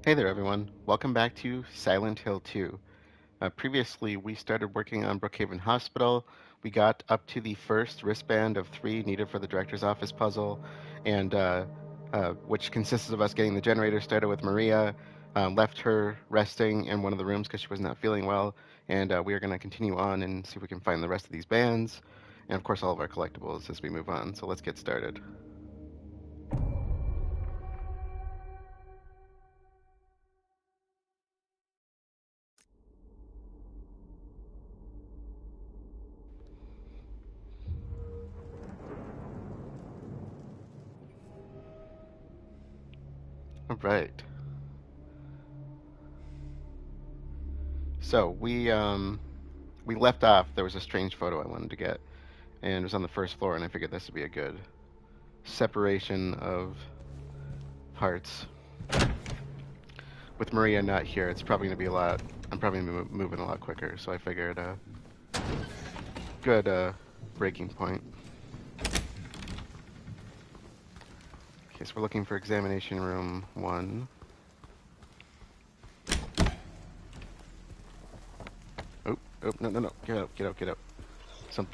Hey there, everyone. Welcome back to Silent Hill 2. Previously, we started working on Brookhaven Hospital. We got up to the first wristband of 3 needed for the director's office puzzle, and which consisted of us getting the generator started with Maria, left her resting in one of the rooms because she was not feeling well, and we are going to continue on and see if we can find the rest of these bands, and of course all of our collectibles as we move on. So let's get started. All right. So we left off. There was a strange photo I wanted to get, and it was on the first floor, and I figured this would be a good separation of parts. With Maria not here, it's probably going to be a lot. I'm probably going to be moving a lot quicker, so I figured good breaking point. Okay, so we're looking for examination room 1. Oh, oh, no, no, no. Get up, get up, get up. Some.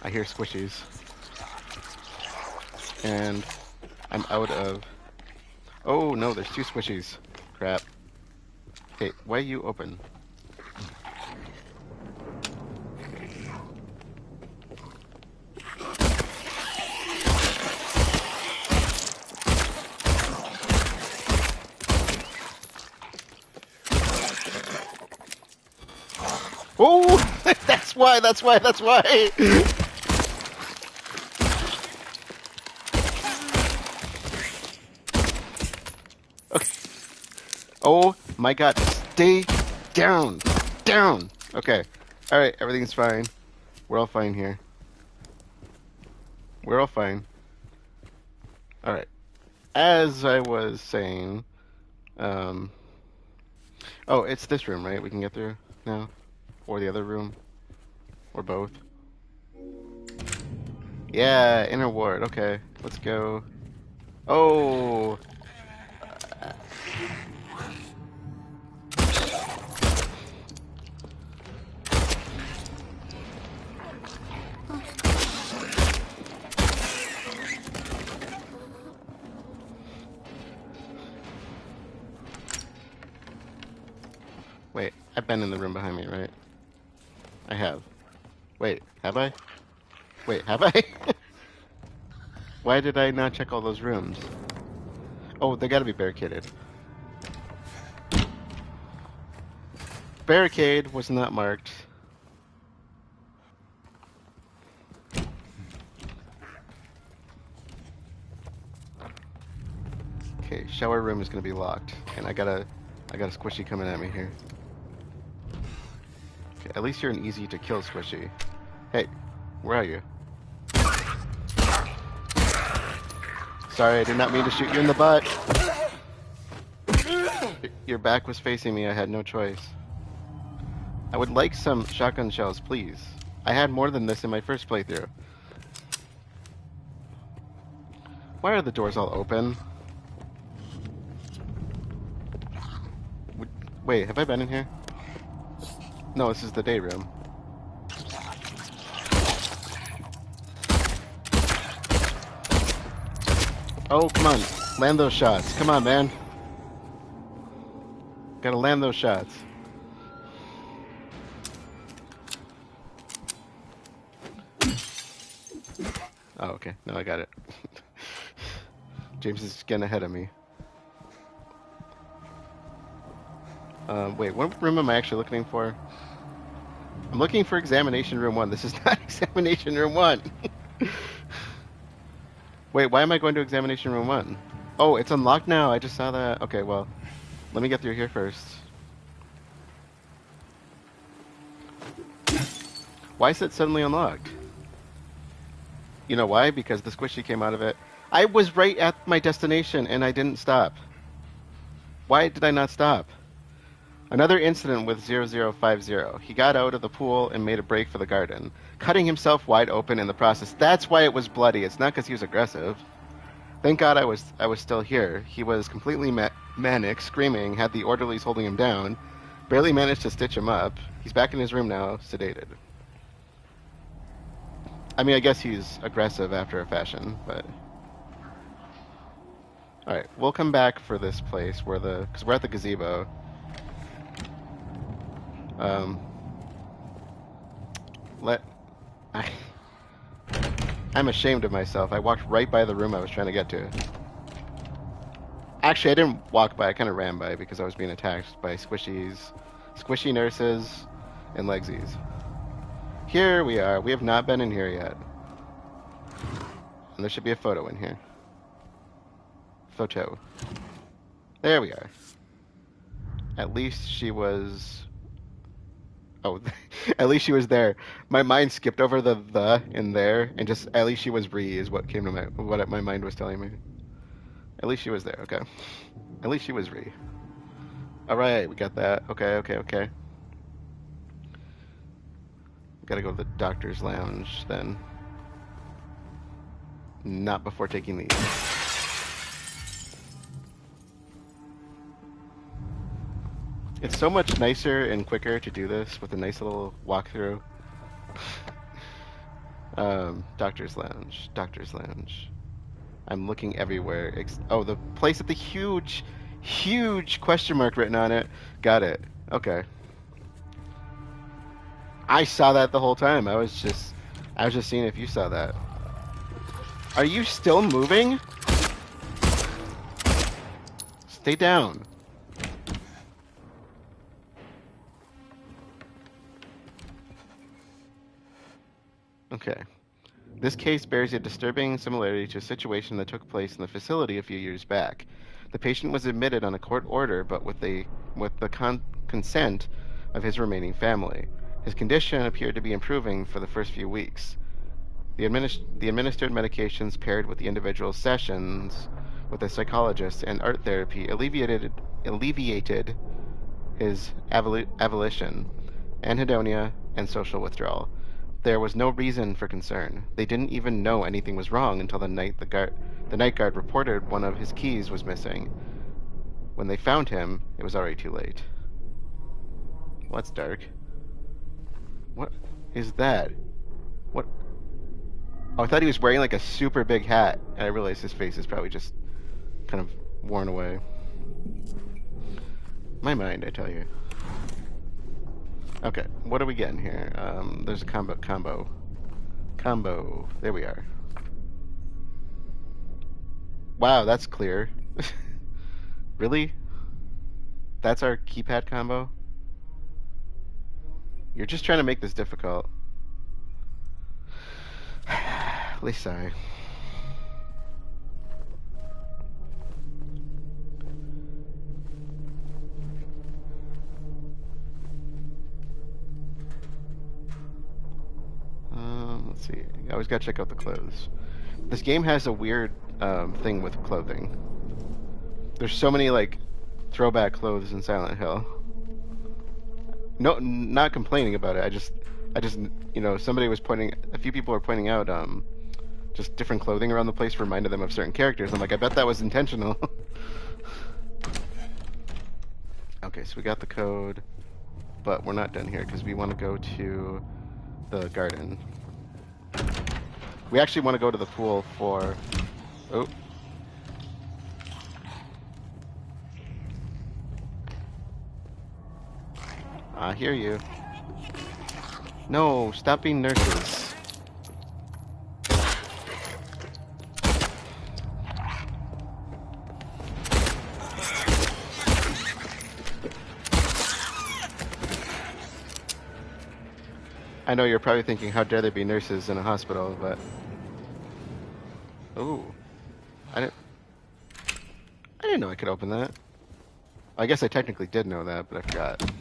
I hear squishies. And I'm out of... Oh, no, there's 2 squishies. Crap. Okay, why are you open? Oh, that's why. Okay. Oh my God, stay down. Okay. All right, everything's fine. We're all fine here. We're all fine. All right. As I was saying, um, oh, it's this room, right? We can get through now, or the other room, or both. Yeah, inner ward. Okay, let's go. Oh. Wait, I've been in the room behind me, right? I have. Wait, have I? Wait, have I? Why did I not check all those rooms? Oh, they gotta be barricaded. Barricade was not marked. Okay, shower room is gonna be locked, and I got a squishy coming at me here. Okay, at least you're an easy to kill squishy. Hey, where are you? Sorry, I did not mean to shoot you in the butt. Your back was facing me. I had no choice. I would like some shotgun shells, please. I had more than this in my first playthrough. Why are the doors all open? Wait, have I been in here? No, this is the day room. Oh, come on. Land those shots. Come on, man. Gotta land those shots. Oh, okay. No, I got it. James is getting ahead of me. Wait, what room am I actually looking for? I'm looking for examination room 1. This is not examination room 1. Wait, why am I going to examination room 1? Oh, it's unlocked now. I just saw that. Okay, well, let me get through here first. Why is it suddenly unlocked? You know why? Because the squishy came out of it. I was right at my destination and I didn't stop. Why did I not stop? Another incident with 0050. He got out of the pool and made a break for the garden, cutting himself wide open in the process. That's why it was bloody. It's not because he was aggressive. Thank God I was still here. He was completely manic, screaming, had the orderlies holding him down, barely managed to stitch him up. He's back in his room now, sedated. I mean, I guess he's aggressive after a fashion, but... Alright, we'll come back for this place where because we're at the gazebo. Um... I'm ashamed of myself. I walked right by the room I was trying to get to. Actually, I didn't walk by. I kind of ran by because I was being attacked by squishy nurses, and legsies. Here we are. We have not been in here yet. And there should be a photo in here. Photo. There we are. At least she was... Oh, at least she was there. My mind skipped over the in there, and just at least she was Bree is what came to what my mind was telling me. At least she was there. Okay. At least she was Bree. All right, we got that. Okay. Gotta go to the doctor's lounge then. Not before taking these. It's so much nicer and quicker to do this with a nice little walkthrough. Doctor's lounge. I'm looking everywhere. Oh, the place with the huge question mark written on it. Got it. Okay. I saw that the whole time. I was just seeing if you saw that. Are you still moving? Stay down. Okay. This case bears a disturbing similarity to a situation that took place in the facility a few years back. The patient was admitted on a court order, but with the consent of his remaining family. His condition appeared to be improving for the first few weeks. The administered medications paired with the individual sessions with a psychologist and art therapy alleviated his avolition, anhedonia, and social withdrawal. There was no reason for concern. They didn't even know anything was wrong until the night the night guard reported one of his keys was missing. When they found him, it was already too late. Well, that's dark. What is that? What? Oh, I thought he was wearing like a super big hat, and I realized his face is probably just kind of worn away. My mind, I tell you. Okay, what are we getting here? There's a combo. There we are. Wow, that's clear. Really? That's our keypad combo? You're just trying to make this difficult. At least sorry. Let's see. I always gotta check out the clothes. This game has a weird thing with clothing. There's so many like throwback clothes in Silent Hill. No, not complaining about it. I just, you know, a few people were pointing out just different clothing around the place reminded them of certain characters. I'm like, I bet that was intentional. Okay, so we got the code, but we're not done here because we want to go to the garden. We actually want to go to the pool for... Oh. I hear you. No, stop being nurses. I know you're probably thinking, how dare they be nurses in a hospital, but... Ooh. I didn't know I could open that. I guess I technically did know that, but I forgot.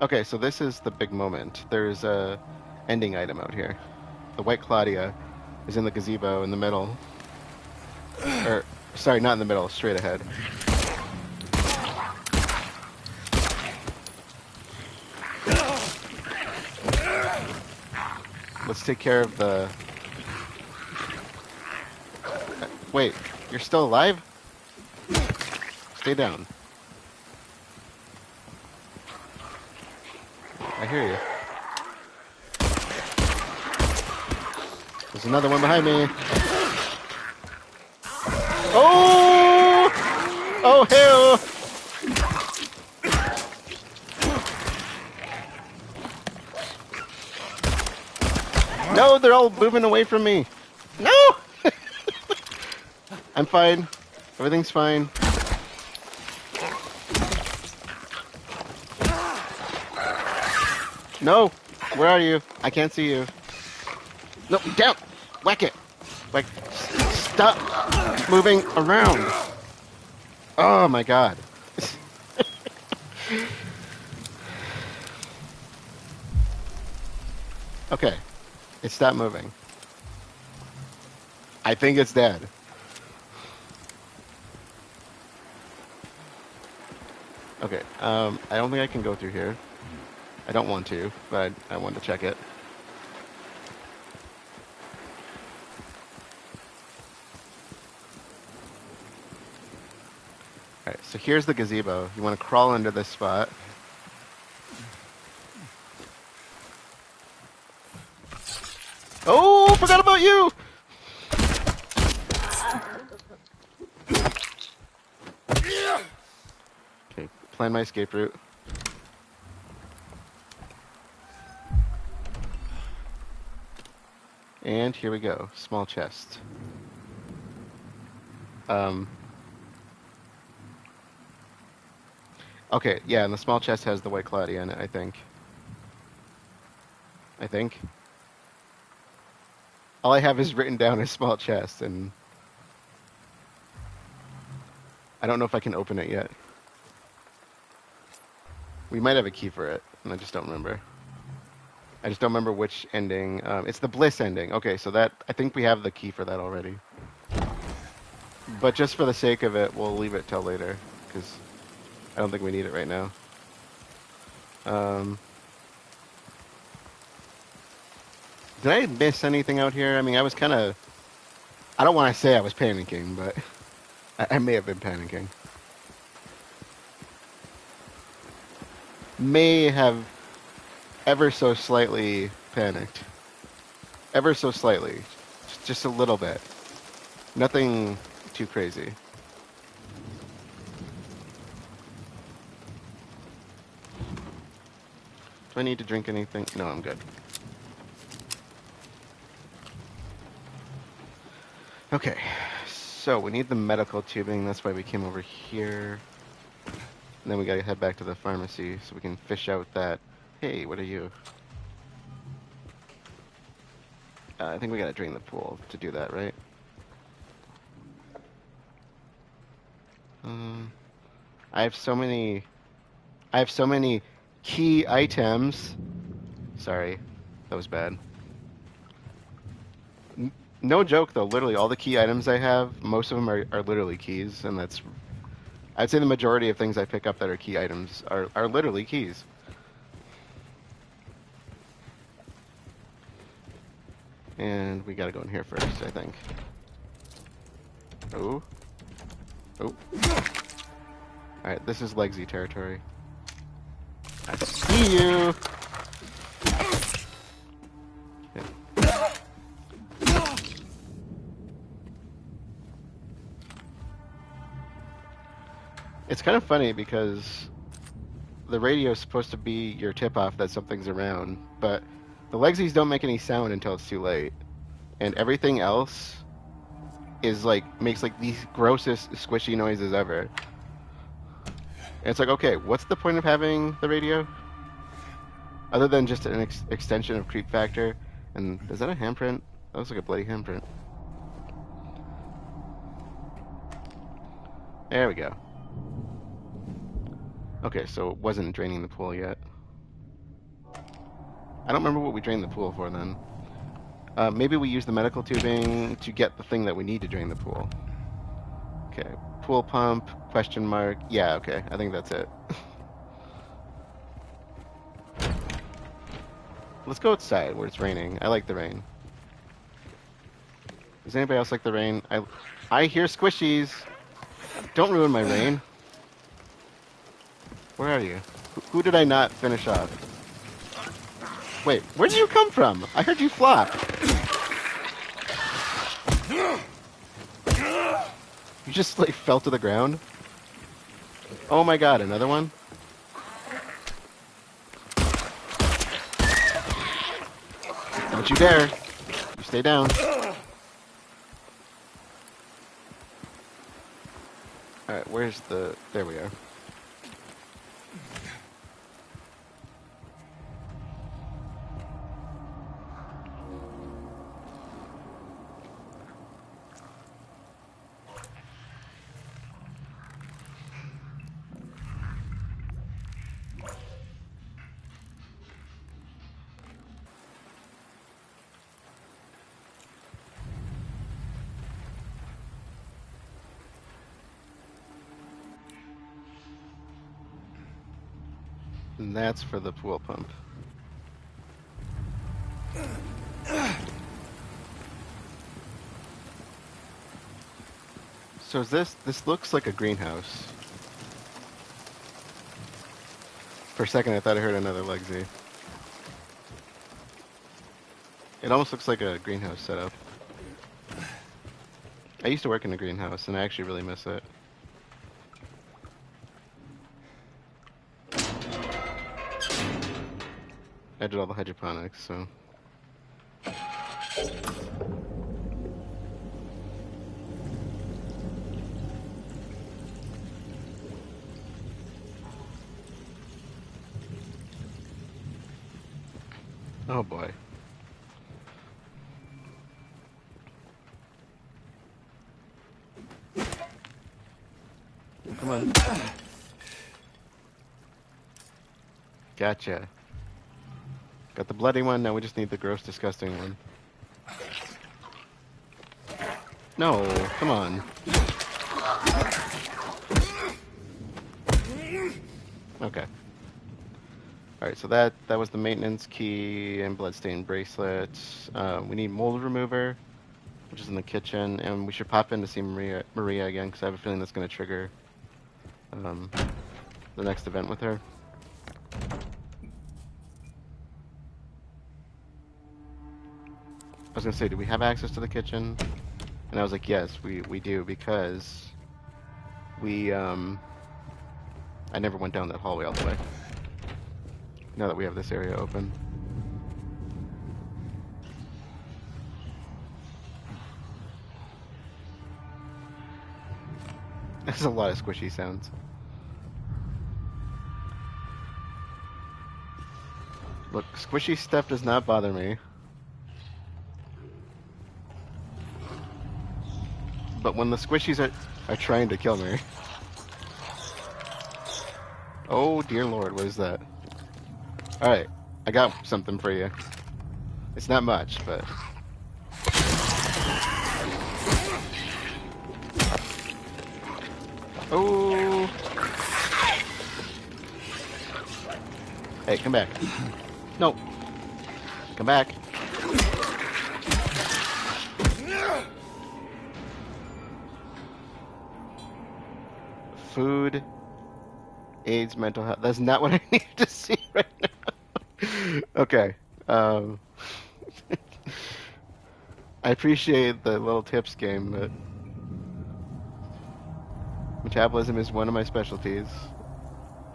Okay, so this is the big moment. There's a ending item out here. The White Claudia is in the gazebo in the middle. Or, sorry, not in the middle, straight ahead. Let's take care of the... Wait, you're still alive? Stay down. I hear you. There's another one behind me. Oh! Oh, hell! No, they're all moving away from me. No! I'm fine. Everything's fine. No! Where are you? I can't see you. No, down! Whack it! Like, stop moving around! Oh my god. Okay. It stopped moving. I think it's dead. Okay, I don't think I can go through here. I don't want to, but I want to check it. Alright, so here's the gazebo. You want to crawl under this spot. Oh, forgot about you! Okay, plan my escape route. And here we go. Small chest. Okay, yeah, and the small chest has the white cloudy in it, I think. All I have is written down as small chest, and I don't know if I can open it yet. We might have a key for it, and I just don't remember. I just don't remember which ending. It's the Bliss ending. Okay, so that I think we have the key for that already. But just for the sake of it, we'll leave it till later, because I don't think we need it right now. Did I miss anything out here? I mean, I was kind of... I don't want to say I was panicking, but I may have been panicking. May have ever so slightly panicked. Ever so slightly. Just a little bit. Nothing too crazy. Do I need to drink anything? No, I'm good. Okay, so we need the medical tubing. That's why we came over here. And then we gotta head back to the pharmacy so we can fish out that... Hey, what are you? I think we gotta drain the pool to do that, right? I have so many key items. Sorry, that was bad. No joke though, literally all the key items I have, most of them are literally keys, and that's... I'd say the majority of things I pick up that are key items are literally keys. And we gotta go in here first, I think. Oh. Oh. Alright, this is Legsy territory. I see you! It's kind of funny because the radio is supposed to be your tip-off that something's around, but the Legsies don't make any sound until it's too late. And everything else is makes these grossest squishy noises ever. And it's like, okay, what's the point of having the radio? Other than just an extension of creep factor. And is that a handprint? That looks like a bloody handprint. There we go. Okay, so it wasn't draining the pool yet. I don't remember what we drained the pool for then. Maybe we use the medical tubing to get the thing that we need to drain the pool. Okay, pool pump, question mark. Yeah, okay, I think that's it. Let's go outside where it's raining. I like the rain. Does anybody else like the rain? I hear squishies. Don't ruin my rain. Where are you? Who did I not finish off? Wait, where did you come from? I heard you flop. You just like fell to the ground? Oh my god, another one? Don't you dare. You stay down. Alright, where's the... There we are. And that's for the pool pump. So is this looks like a greenhouse. For a second I thought I heard another Legsy. It almost looks like a greenhouse setup. I used to work in a greenhouse and I actually really miss it. I did all the hydroponics, so... Oh boy. Come on. Gotcha. Got the bloody one, now we just need the gross, disgusting one. No, come on. Okay. Alright, so that was the maintenance key and Bloodstained bracelet. We need mold remover, which is in the kitchen, and we should pop in to see Maria again, because I have a feeling that's going to trigger the next event with her. I was going to say, do we have access to the kitchen? And I was like, yes, we do, because I never went down that hallway all the way. Now that we have this area open. There's a lot of squishy sounds. Look, squishy stuff does not bother me. But when the squishies are trying to kill me... Oh dear lord, what is that? Alright, I got something for you. It's not much, but... Oh! Hey, come back. No. Come back. Food, AIDS, mental health. That's not what I need to see right now. Okay. I appreciate the little tips game, but metabolism is one of my specialties.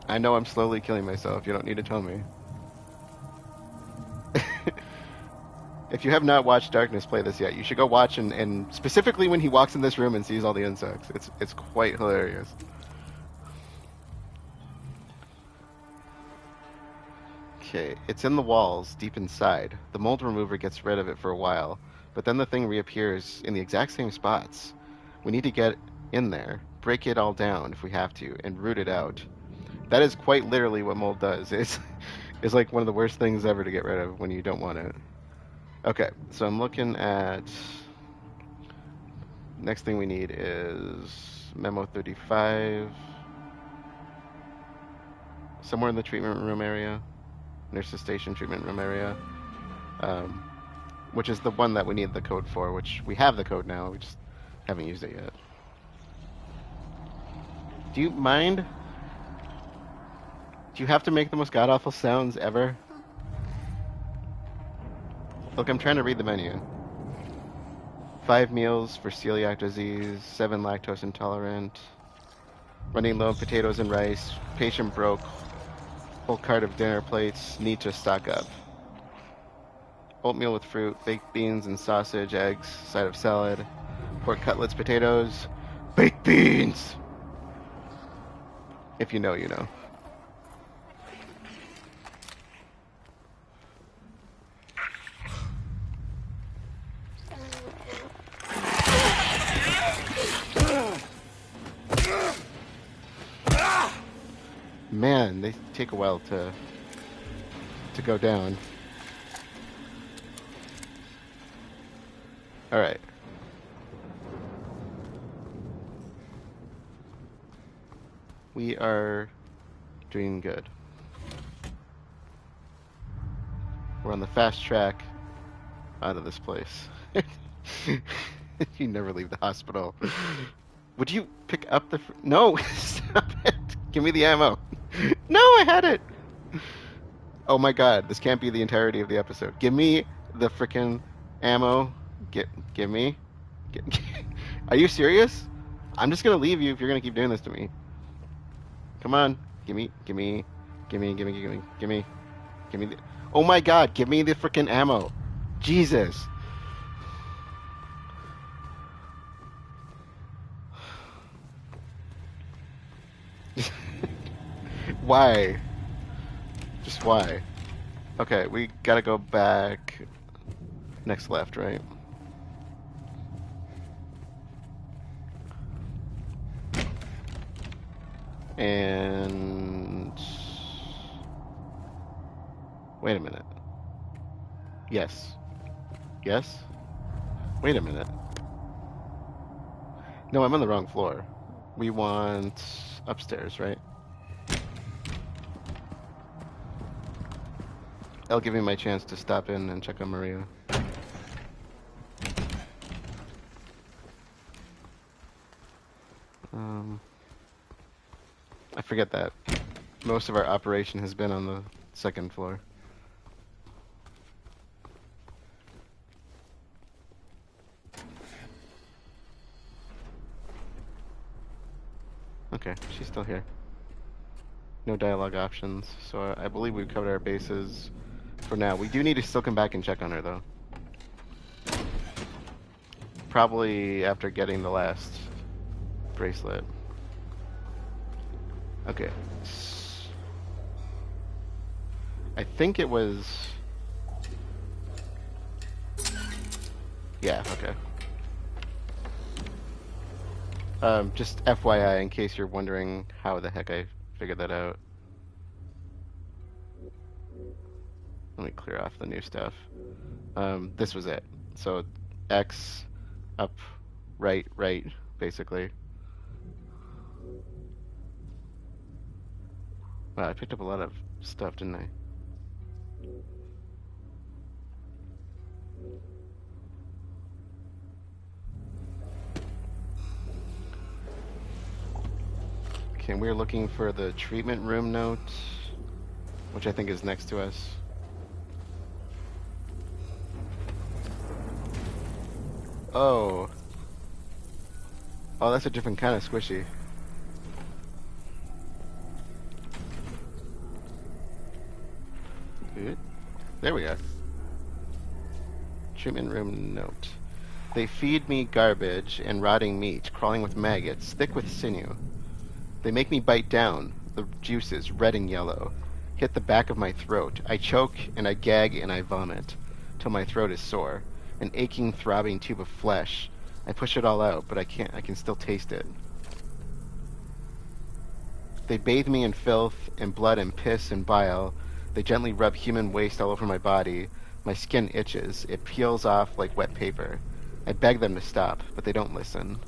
I know I'm slowly killing myself. You don't need to tell me. If you have not watched Darkness play this yet, you should go watch and specifically when he walks in this room and sees all the insects. It's quite hilarious. Okay, it's in the walls, deep inside. The mold remover gets rid of it for a while, but then the thing reappears in the exact same spots. We need to get in there, break it all down if we have to, and root it out. That is quite literally what mold does. It's like one of the worst things ever to get rid of when you don't want it. Okay, so I'm looking at... Next thing we need is Memo 35. Somewhere in the treatment room area. Nurse's station treatment room area. which is the one that we need the code for, which we have the code now, we just haven't used it yet. Do you mind? Do you have to make the most god-awful sounds ever? Look, I'm trying to read the menu. 5 meals for celiac disease, 7 lactose intolerant, running low on potatoes and rice, patient broke, whole cart of dinner plates, need to stock up. Oatmeal with fruit, baked beans and sausage, eggs, side of salad, pork cutlets, potatoes, baked beans! If you know, you know. Man, they take a while to go down. All right. We are doing good. We're on the fast track out of this place. You never leave the hospital. Would you pick up the... No! Stop it! Give me the ammo. No, I had it! Oh my god, this can't be the entirety of the episode. Give me the frickin' ammo. Give me. Are you serious? I'm just gonna leave you if you're gonna keep doing this to me. Come on. Give me the... Oh my god, give me the frickin' ammo. Jesus. Why? Just why? Okay, we gotta go back. Next left, right? And... Wait a minute. Yes. Yes? Wait a minute. No, I'm on the wrong floor. We want upstairs, right? That'll give me my chance to stop in and check on Maria. I forget that most of our operation has been on the second floor. Okay, she's still here. No dialogue options, so I believe we've covered our bases for now. We do need to still come back and check on her, though. Probably after getting the last bracelet. Okay. I think it was... Yeah, okay. Just FYI, in case you're wondering how the heck I figured that out. Let me clear off the new stuff. This was it. So X, up, right, basically. Wow, I picked up a lot of stuff, didn't I? Okay, we're looking for the treatment room note, which I think is next to us. Oh. Oh, that's a different kind of squishy. Good. There we are. Treatment room note. They feed me garbage and rotting meat, crawling with maggots, thick with sinew. They make me bite down, the juices, red and yellow, hit the back of my throat. I choke and I gag and I vomit, till my throat is sore. An aching, throbbing tube of flesh. I push it all out, but I can still taste it. They bathe me in filth and blood and piss and bile. They gently rub human waste all over my body. My skin itches. It peels off like wet paper. I beg them to stop, but they don't listen.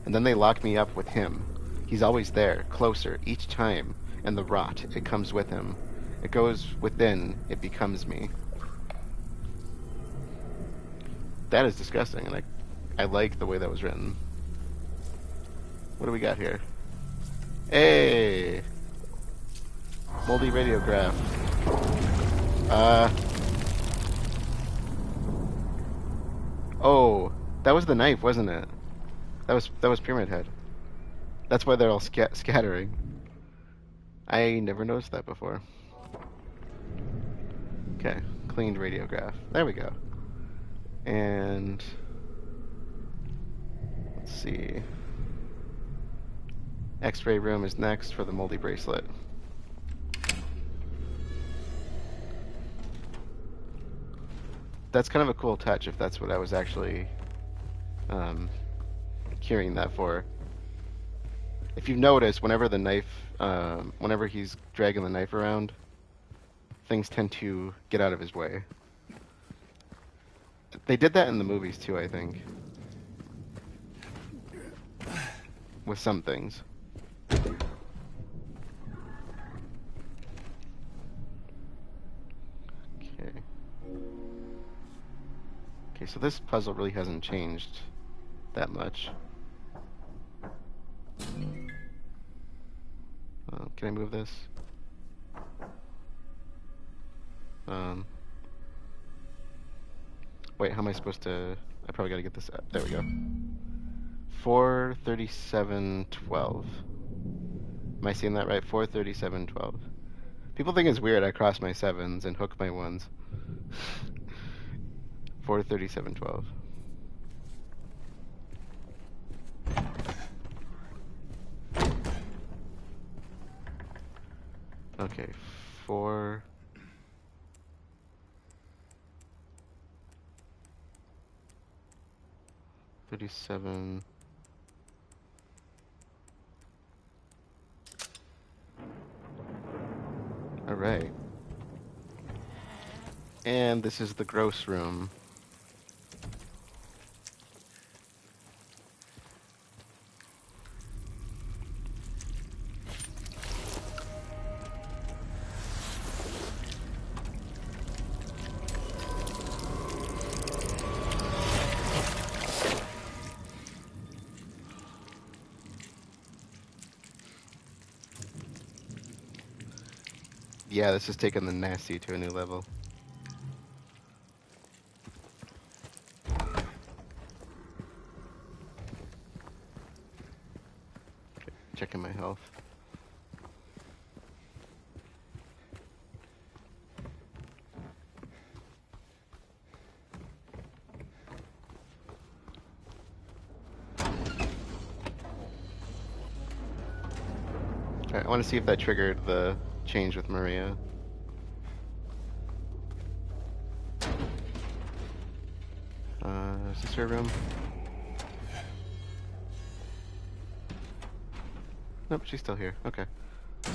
And then they lock me up with him. He's always there, closer, each time, and the rot, it comes with him. It goes within, it becomes me. That is disgusting, and I like the way that was written. What do we got here? Hey! Moldy Radiograph. Oh, that was the knife, wasn't it? That was Pyramid Head. That's why they're all scattering. I never noticed that before. Okay, cleaned Radiograph. There we go. And let's see. X-ray room is next for the Moldy Bracelet. That's kind of a cool touch if that's what I was actually curing that for. If you've noticed, whenever the knife, whenever he's dragging the knife around, things tend to get out of his way. They did that in the movies too, I think. With some things. Okay. Okay, so this puzzle really hasn't changed that much. Can I move this? Wait, how am I supposed to... I probably gotta get this up. There we go. 43712. Am I seeing that right? 43712. People think it's weird I cross my 7s and hook my 1s. 43712. Okay, 4... $37. All right. And this is the gross room. Yeah, this is taking the nasty to a new level. Checking my health. Alright, I want to see if that triggered the change with Maria. Is this her room? Nope, she's still here. Okay.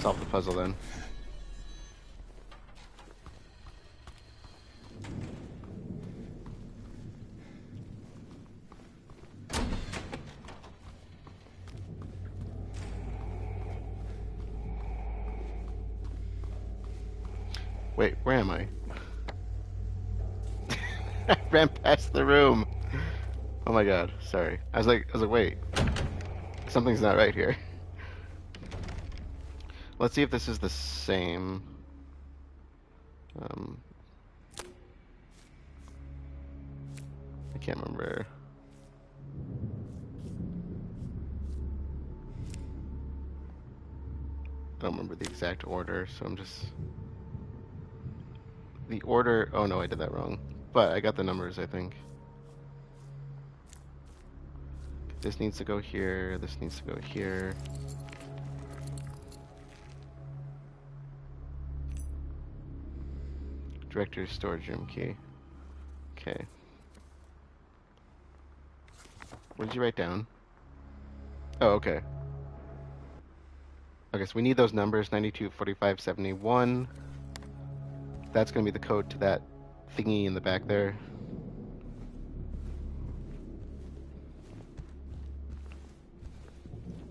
Solve the puzzle then. Wait, where am I? I ran past the room. Oh my god, sorry. I was like, wait. Something's not right here. Let's see if this is the same. I can't remember. I don't remember the exact order, so I'm just... The order... Oh no, I did that wrong. But I got the numbers, I think. This needs to go here, this needs to go here. Director's storage room key. Okay. What did you write down? Oh, okay. Okay, so we need those numbers, 92, 45, 71. That's going to be the code to that thingy in the back there.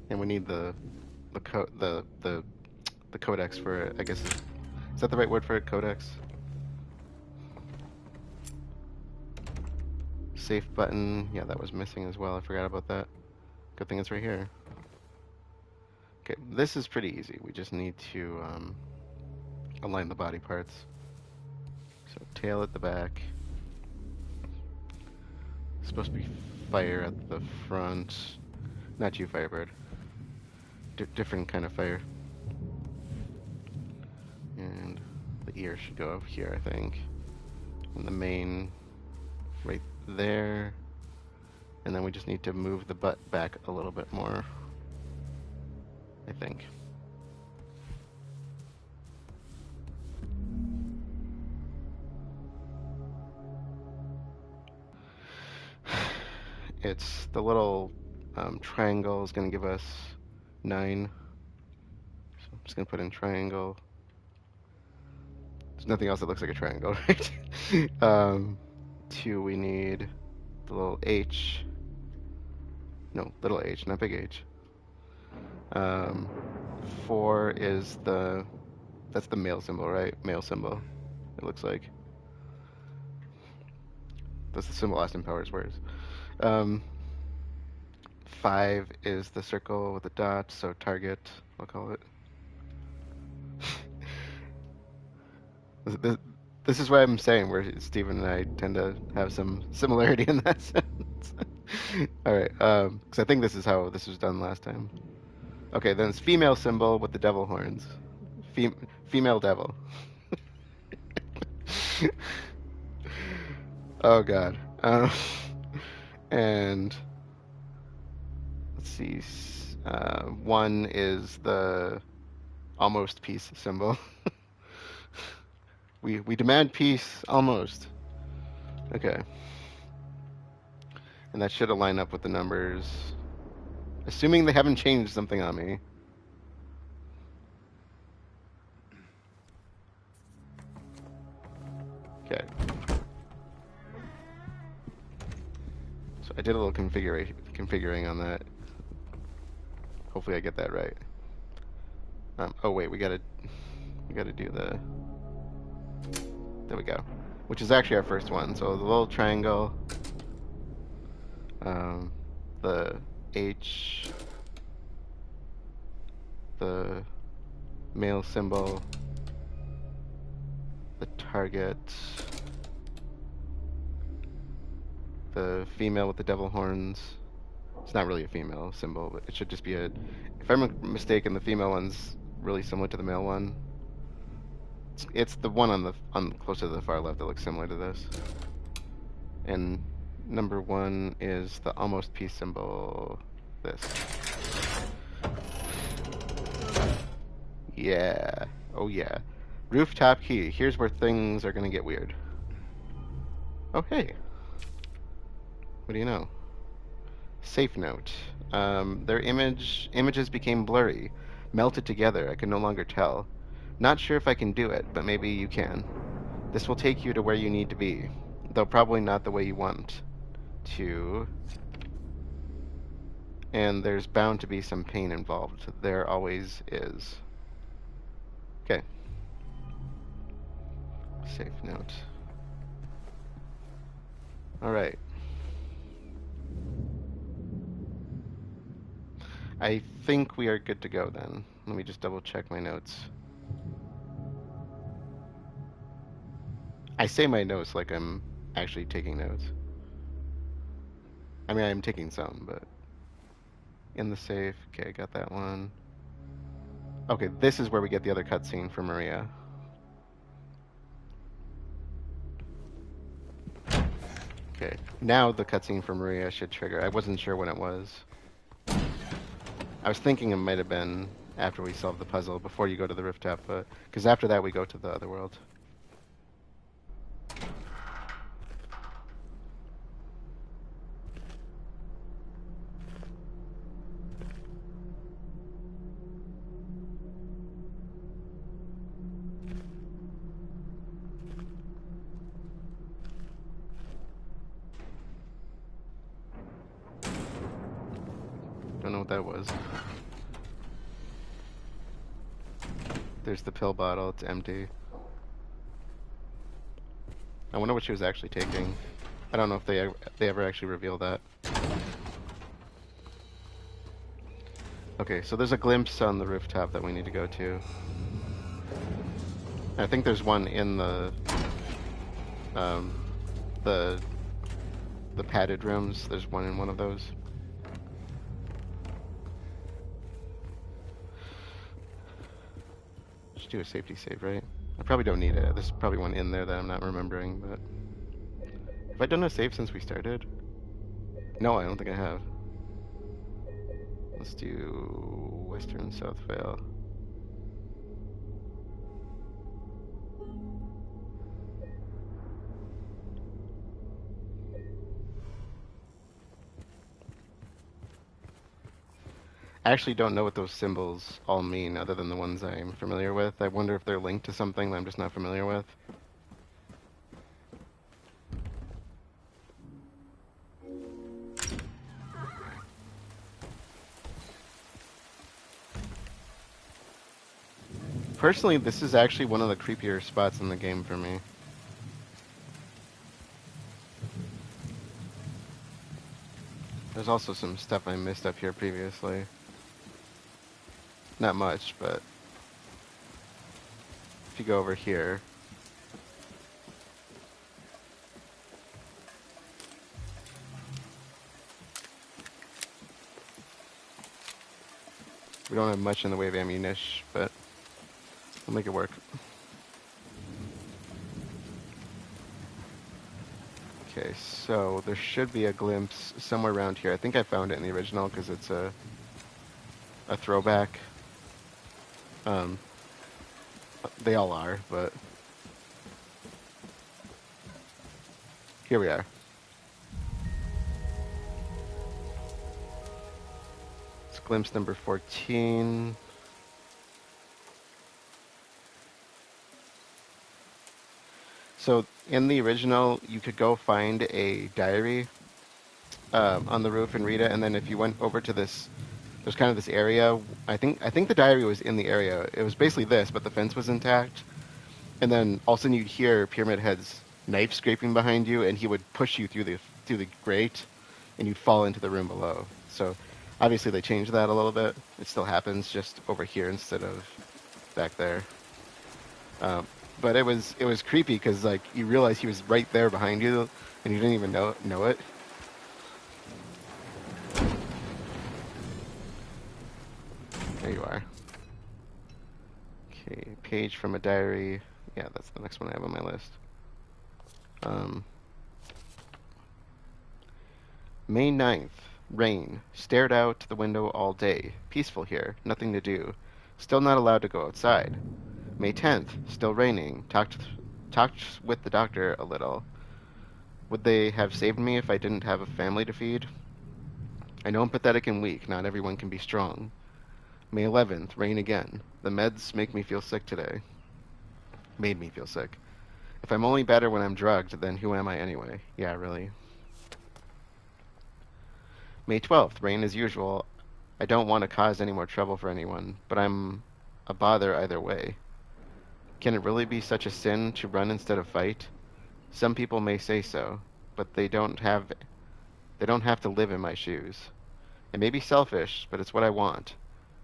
And we need the codex for it, I guess. Is that the right word for it? Codex? safe button. Yeah, that was missing as well. I forgot about that. Good thing it's right here. Okay, this is pretty easy. We just need to align the body parts. So tail at the back. Supposed to be fire at the front. Not you, Firebird. Different kind of fire. And the ear should go up here, I think. And the mane right there. And then we just need to move the butt back a little bit more, I think. It's the little triangle is going to give us 9. So I'm just going to put in triangle. There's nothing else that looks like a triangle, right? 2, we need the little H. No, little h, not big H. 4 is that's the male symbol, right? Male symbol, it looks like. That's the symbol Austin Powers wears. 5 is the circle with the dot, so target, I'll call it. This is what I'm saying, where Steven and I tend to have some similarity in that sense. Alright, because I think this is how this was done last time. Okay, then it's female symbol with the devil horns. Female devil. Oh god. And let's see. 1 is the almost peace symbol. We demand peace almost. Okay. And that should align up with the numbers. Assuming they haven't changed something on me. Okay. So I did a little configuring on that. Hopefully I get that right. Oh wait, we gotta do the. There we go. Which is actually our first one. So the little triangle, the H, the male symbol, the target, the female with the devil horns. It's not really a female symbol, but it should just be a. If I'm mistaken, the female one's really similar to the male one. It's the one on closer to the far left that looks similar to this. And number 1 is the almost peace symbol. This. Yeah. Oh yeah. Rooftop key. Here's where things are gonna get weird. Oh hey. What do you know? Safe note. Their images became blurry, melted together. I can no longer tell. Not sure if I can do it, but maybe you can. This will take you to where you need to be, though probably not the way you want to. And there's bound to be some pain involved. There always is. Okay. Safe note. Alright. I think we are good to go then. Let me just double check my notes. I say my notes like I'm actually taking notes. I mean, I'm taking some, but... In the safe. Okay, I got that one. Okay, this is where we get the other cutscene for Maria. Okay, now the cutscene for Maria should trigger. I wasn't sure when it was. I was thinking it might have been after we solve the puzzle, before you go to the rooftop, but... Because after that we go to the other world. Don't know what that was. There's the pill bottle, it's empty. I wonder what she was actually taking. I don't know if they ever actually reveal that. Okay, so there's a glimpse on the rooftop that we need to go to. I think there's one in um, the the padded rooms. There's one in one of those. Just do a safety save, right? I probably don't need it. There's probably one in there that I'm not remembering, but... Have I done a save since we started? No, I don't think I have. Let's do Western South Vale. I actually don't know what those symbols all mean other than the ones I'm familiar with. I wonder if they're linked to something that I'm just not familiar with. Personally, this is actually one of the creepier spots in the game for me. There's also some stuff I missed up here previously. Not much, but if you go over here, we don't have much in the way of ammunition, but we'll make it work. Okay, so there should be a glimpse somewhere around here. I think I found it in the original because it's a throwback. They all are, but here we are. It's glimpse number 14. So in the original, you could go find a diary on the roof and read it, and then if you went over to this, there's kind of this area. I think the diary was in the area. It was basically this, but the fence was intact. And then all of a sudden you'd hear Pyramid Head's knife scraping behind you, and he would push you through the grate, and you'd fall into the room below. So obviously they changed that a little bit. It still happens, just over here instead of back there. But it was creepy because like you realize he was right there behind you, and you didn't even know it. There you are. Okay, page from a diary. Yeah, that's the next one I have on my list. May 9th. Rain. Stared out the window all day. Peaceful here. Nothing to do. Still not allowed to go outside. May 10th. Still raining. Talked with the doctor a little. Would they have saved me if I didn't have a family to feed? I know I'm pathetic and weak. Not everyone can be strong. May 11th. Rain again. The meds make me feel sick today. Made me feel sick. If I'm only better when I'm drugged, then who am I anyway? Yeah, really. May 12th. Rain as usual. I don't want to cause any more trouble for anyone, but I'm a bother either way. Can it really be such a sin to run instead of fight? Some people may say so, but they don't have to live in my shoes. It may be selfish, but it's what I want.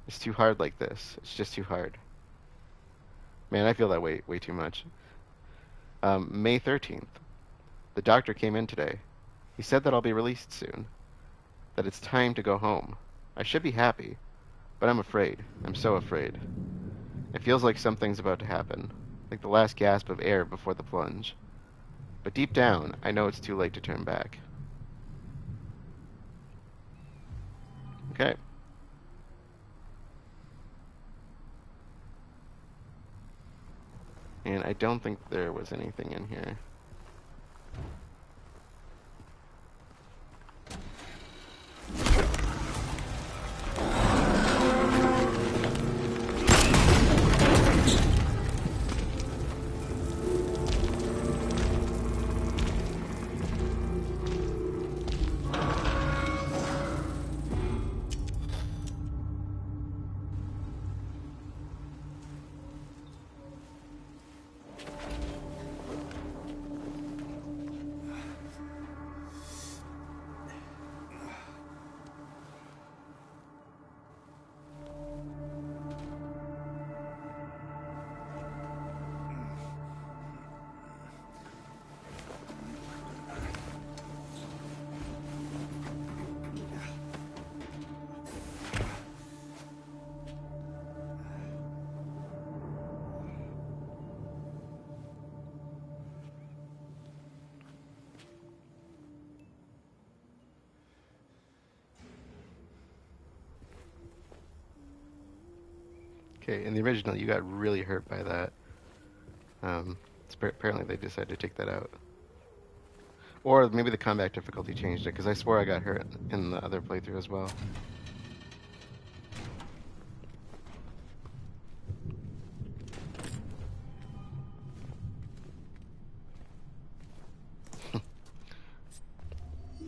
It's too hard like this. It's just too hard. Man, I feel that way too much. May 13th. The doctor came in today. He said that I'll be released soon. That it's time to go home. I should be happy, but I'm afraid. I'm so afraid. It feels like something's about to happen, like the last gasp of air before the plunge. But deep down, I know it's too late to turn back. Okay. And I don't think there was anything in here. Okay, in the original, you got really hurt by that. Apparently they decided to take that out. Or maybe the combat difficulty changed it, because I swore I got hurt in the other playthrough as well.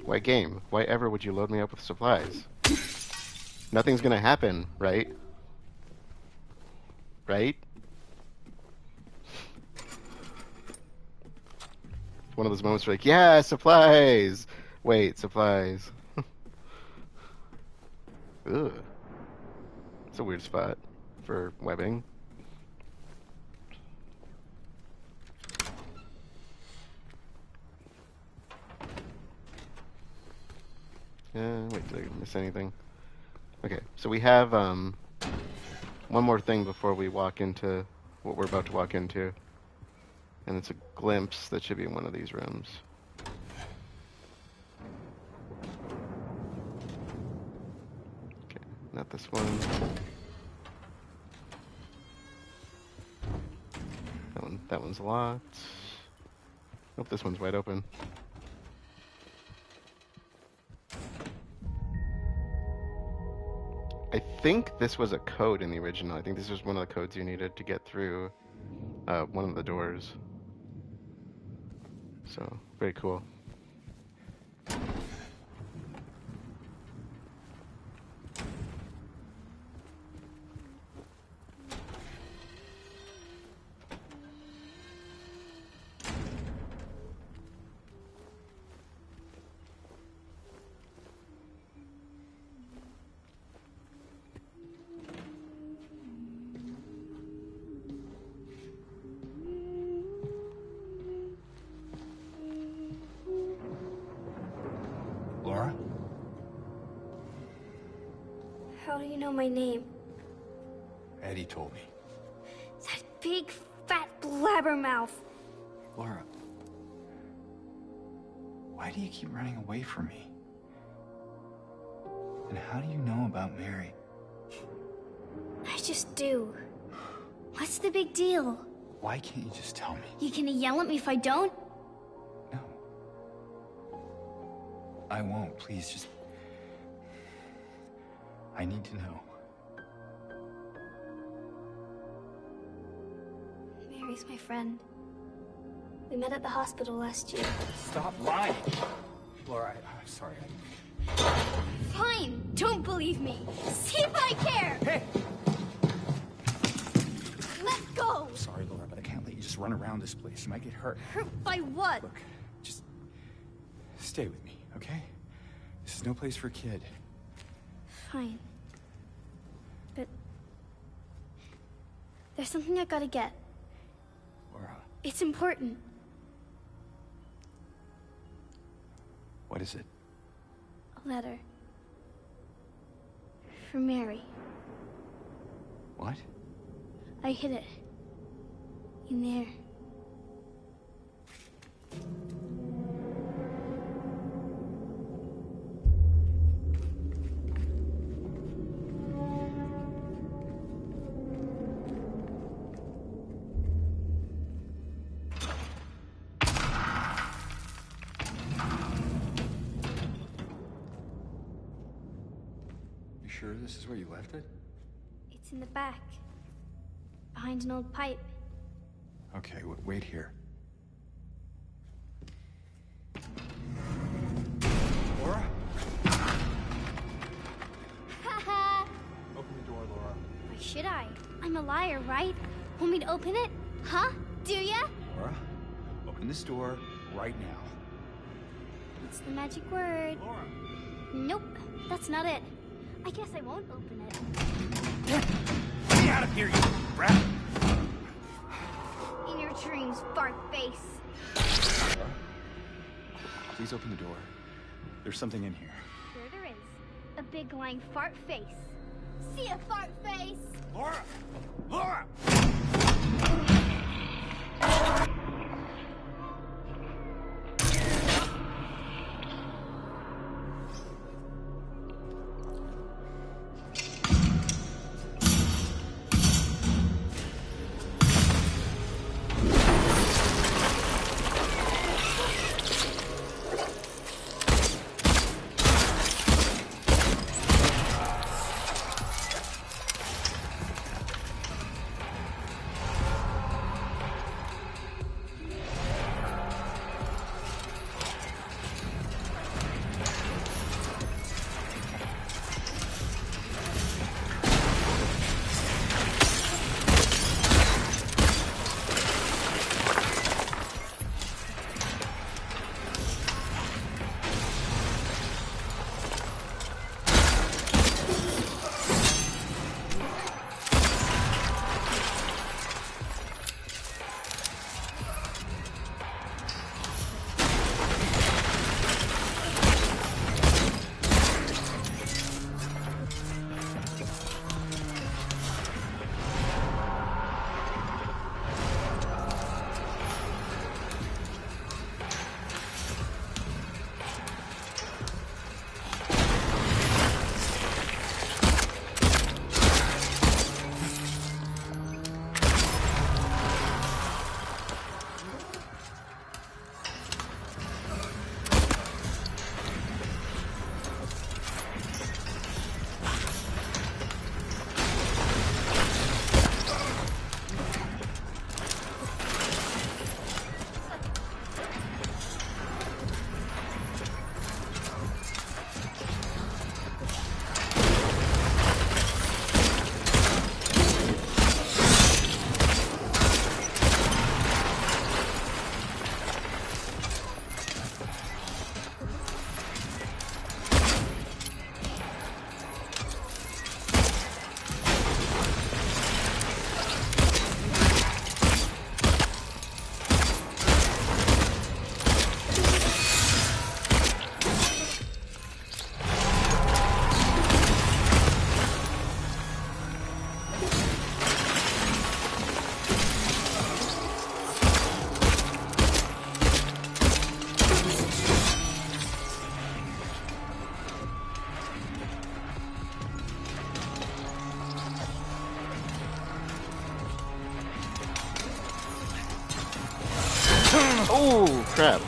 Why game? Why ever would you load me up with supplies? Nothing's gonna happen, right? Right? One of those moments where like, yeah, supplies! Wait, supplies. Ugh. It's a weird spot for webbing. Wait, did I miss anything? Okay, so we have one more thing before we walk into what we're about to walk into. And it's a glimpse that should be in one of these rooms. Okay, not this one. That one's locked. Nope, this one's wide open. I think this was a code in the original. I think this was one of the codes you needed to get through one of the doors. So, very cool. Laura? How do you know my name? Eddie told me. That big, fat blabbermouth. Laura, why do you keep running away from me? And how do you know about Mary? I just do. What's the big deal? Why can't you just tell me? You gonna yell at me if I don't? No. I won't. Please, just... I need to know. Mary's my friend. We met at the hospital last year. Stop lying! Laura, I'm sorry. Fine! Don't believe me! See if I care! Hey! Let go! I'm sorry, Laura, but I can't let you just run around this place. You might get hurt. Hurt by what? Look, just stay with me, okay? This is no place for a kid. Fine. But... there's something I gotta get. Laura. It's important. What is it? A letter. For Mary. What? I hid it. In there. You sure this is where you left it? It's in the back. Behind an old pipe. Okay, wait here. Laura? Haha! Open the door, Laura. Why should I? I'm a liar, right? Want me to open it? Huh? Do ya? Laura, open this door right now. What's the magic word? Laura! Nope, that's not it. I guess I won't open it. Get out of here, you brat! In your dreams, fart face. Laura, please open the door. There's something in here. Sure there is. A big lying fart face. See ya, fart face! Laura! Laura! Oh, crap.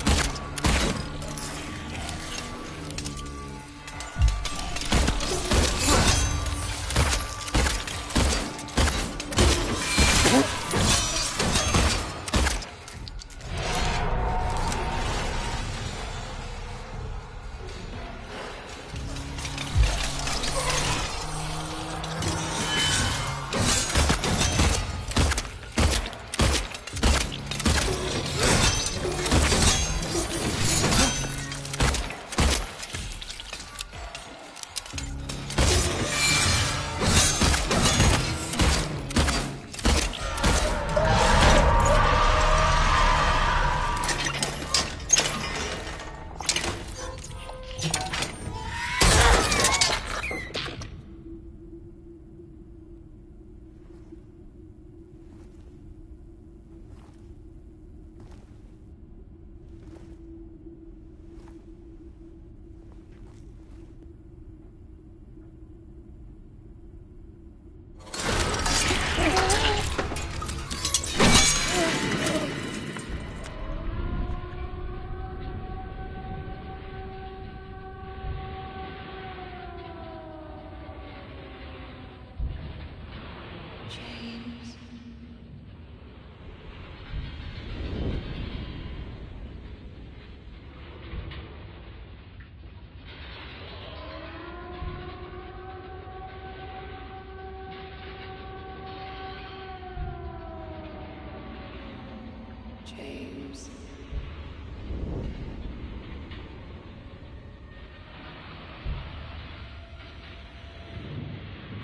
James.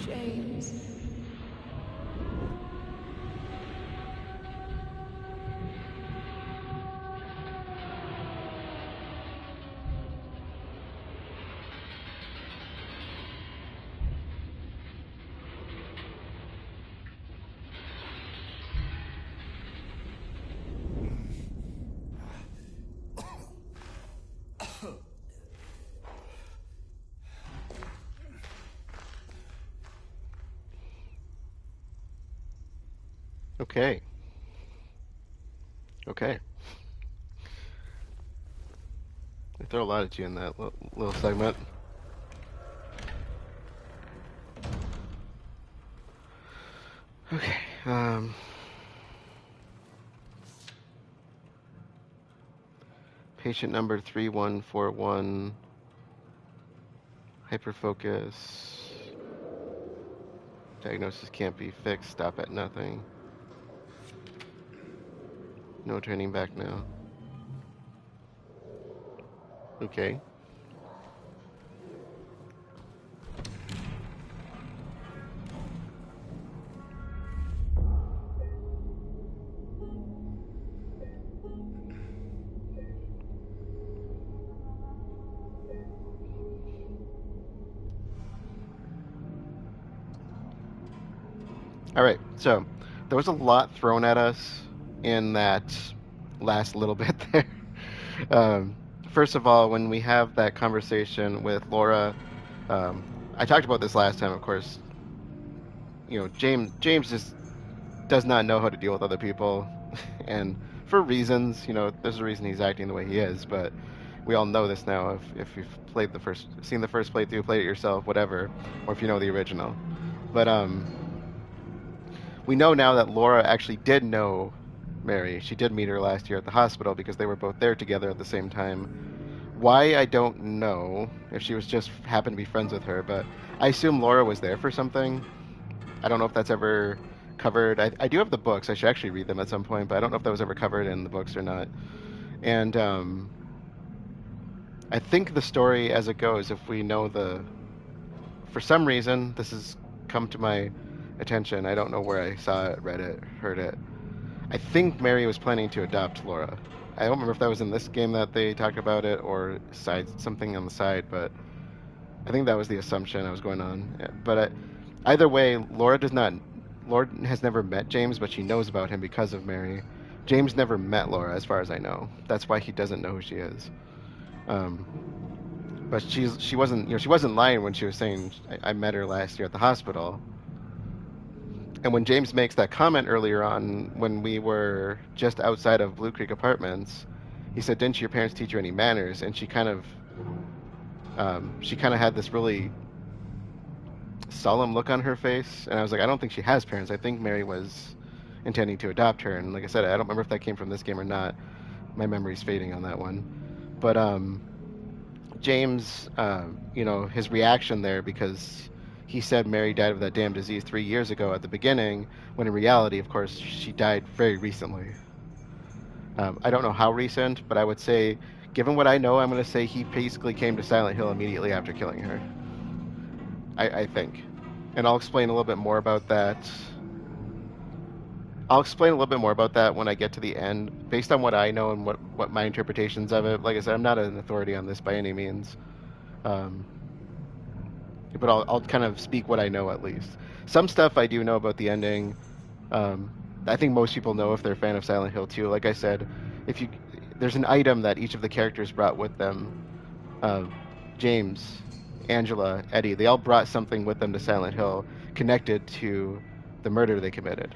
James. Okay. Okay. They throw a lot at you in that little segment. Okay. Patient number 3141. Hyperfocus. Diagnosis can't be fixed. Stop at nothing. No turning back now. Okay. All right, so there was a lot thrown at us in that last little bit there. First of all, when we have that conversation with Laura, I talked about this last time, of course. You know, James just does not know how to deal with other people, and for reasons, you know, there's a reason he's acting the way he is. But we all know this now. If you've seen the first playthrough, played it yourself, whatever, or if you know the original. But we know now that Laura actually did know Mary. She did meet her last year at the hospital because they were both there together at the same time. Why, I don't know, if she was just happened to be friends with her, but I assume Laura was there for something. I don't know if that's ever covered. I do have the books. I should actually read them at some point, but I don't know if that was ever covered in the books or not. And I think the story as it goes, if we know for some reason, this has come to my attention. I don't know where I saw it, read it, heard it. I think Mary was planning to adopt Laura. I don't remember if that was in this game that they talked about it or something on the side, but I think that was the assumption I was going on. But either way, Laura has never met James, but she knows about him because of Mary. James never met Laura, as far as I know. That's why he doesn't know who she is. But she wasn't lying when she was saying I met her last year at the hospital. And when James makes that comment earlier on, when we were just outside of Blue Creek Apartments, he said, "Didn't your parents teach you any manners?" And she kind of had this really solemn look on her face, and I was like, I don't think she has parents. I think Mary was intending to adopt her, and like I said, I don't remember if that came from this game or not. My memory's fading on that one, but James, his reaction there, because he said Mary died of that damn disease 3 years ago at the beginning, when in reality, of course, she died very recently. I don't know how recent, but I would say, given what I know, I'm going to say he basically came to Silent Hill immediately after killing her. I think. And I'll explain a little bit more about that. I'll explain a little bit more about that when I get to the end, based on what I know and what my interpretations of it. Like I said, I'm not an authority on this by any means. Um, but I'll kind of speak what I know at least. Some stuff I do know about the ending. I think most people know if they're a fan of Silent Hill 2. Like I said, there's an item that each of the characters brought with them. James, Angela, Eddie, they all brought something with them to Silent Hill connected to the murder they committed.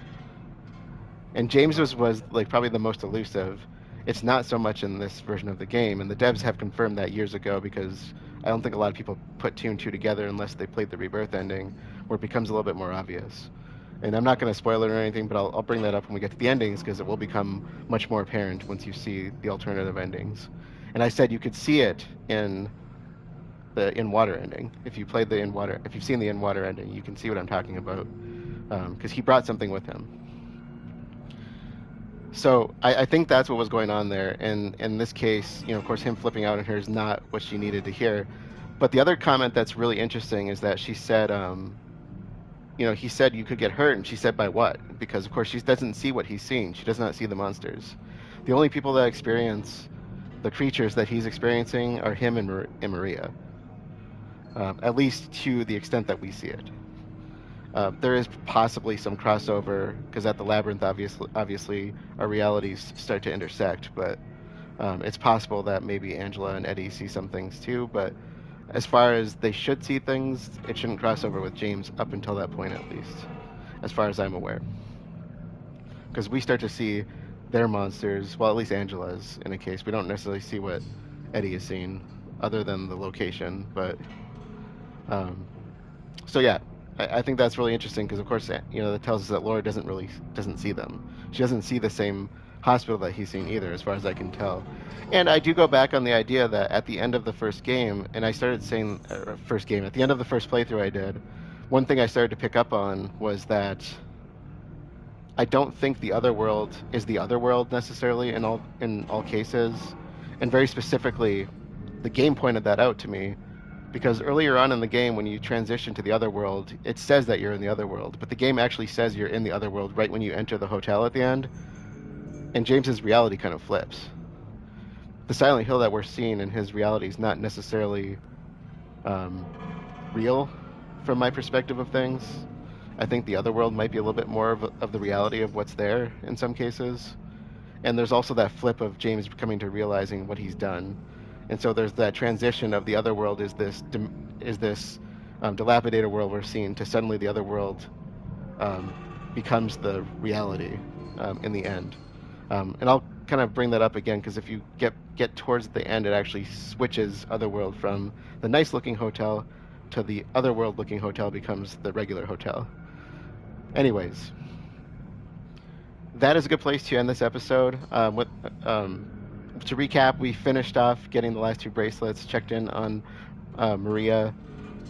And James was like probably the most elusive. It's not so much in this version of the game, and the devs have confirmed that years ago, because I don't think a lot of people put 2 and 2 together unless they played the Rebirth ending, where it becomes a little bit more obvious. And I'm not going to spoil it or anything, but I'll bring that up when we get to the endings, because it will become much more apparent once you see the alternative endings. And I said you could see it in the in water ending. If you played the in water, if you've seen the in water ending, you can see what I'm talking about, because he brought something with him. So I think that's what was going on there. And in this case, of course, him flipping out on her is not what she needed to hear. But the other comment that's really interesting is that she said, he said you could get hurt, and she said by what? Because of course she doesn't see what he's seeing. She does not see the monsters. The only people that experience the creatures that he's experiencing are him and Maria, at least to the extent that we see it. There is possibly some crossover, because at the labyrinth, obviously, our realities start to intersect. But it's possible that maybe Angela and Eddie see some things too. But as far as they should see things, it shouldn't cross over with James up until that point, at least, as far as I'm aware. Because we start to see their monsters, well, at least Angela's in a case. We don't necessarily see what Eddie is seeing, other than the location. But so yeah. I think that's really interesting, because of course, that tells us that Laura doesn't see them. She doesn't see the same hospital that he's seen either, as far as I can tell. And I do go back on the idea that at the end of the first game, and I started saying at the end of the first playthrough I did, one thing I started to pick up on was that I don't think the other world is the other world necessarily in all cases, and very specifically, the game pointed that out to me. Because earlier on in the game, when you transition to the other world, it says that you're in the other world, but the game actually says you're in the other world right when you enter the hotel at the end, and James's reality kind of flips. The Silent Hill that we're seeing in his reality is not necessarily real from my perspective of things. I think the other world might be a little bit more of the reality of what's there in some cases. And there's also that flip of James coming to realizing what he's done. And so there's that transition of the other world is this dilapidated world we're seeing, to suddenly the other world becomes the reality in the end. And I'll kind of bring that up again, because if you get towards the end, it actually switches Otherworld from the nice-looking hotel to the Otherworld-looking hotel becomes the regular hotel. Anyways, that is a good place to end this episode. To recap, we finished off getting the last 2 bracelets, checked in on Maria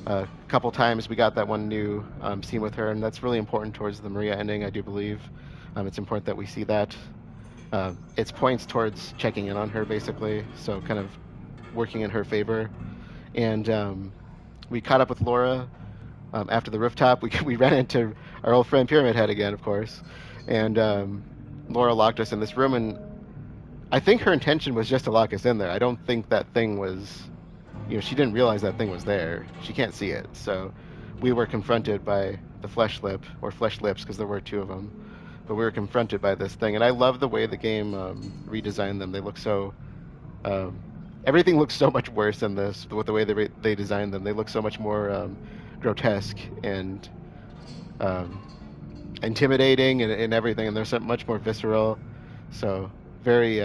a couple times. We got that one new scene with her, and that's really important towards the Maria ending, I do believe. It's important that we see that. It's points towards checking in on her, basically, so kind of working in her favor. And we caught up with Laura after the rooftop. We ran into our old friend Pyramid Head again, of course. And Laura locked us in this room, and I think her intention was just to lock us in there. I don't think that thing was, she didn't realize that thing was there. She can't see it. So we were confronted by the flesh lip, or flesh lips, because there were 2 of them. But we were confronted by this thing. And I love the way the game redesigned them. They look so, everything looks so much worse in this, with the way they designed them. They look so much more grotesque and intimidating and everything, and they're much more visceral. So very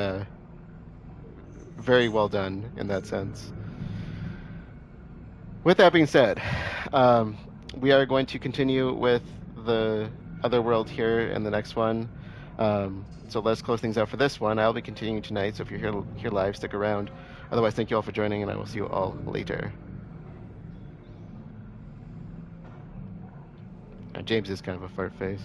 very well done in that sense. With that being said, um, we are going to continue with the other world here in the next one. So let's close things out for this one. I'll be continuing tonight, so if you're here live, stick around. Otherwise, thank you all for joining, and I will see you all later. James is kind of a fart face.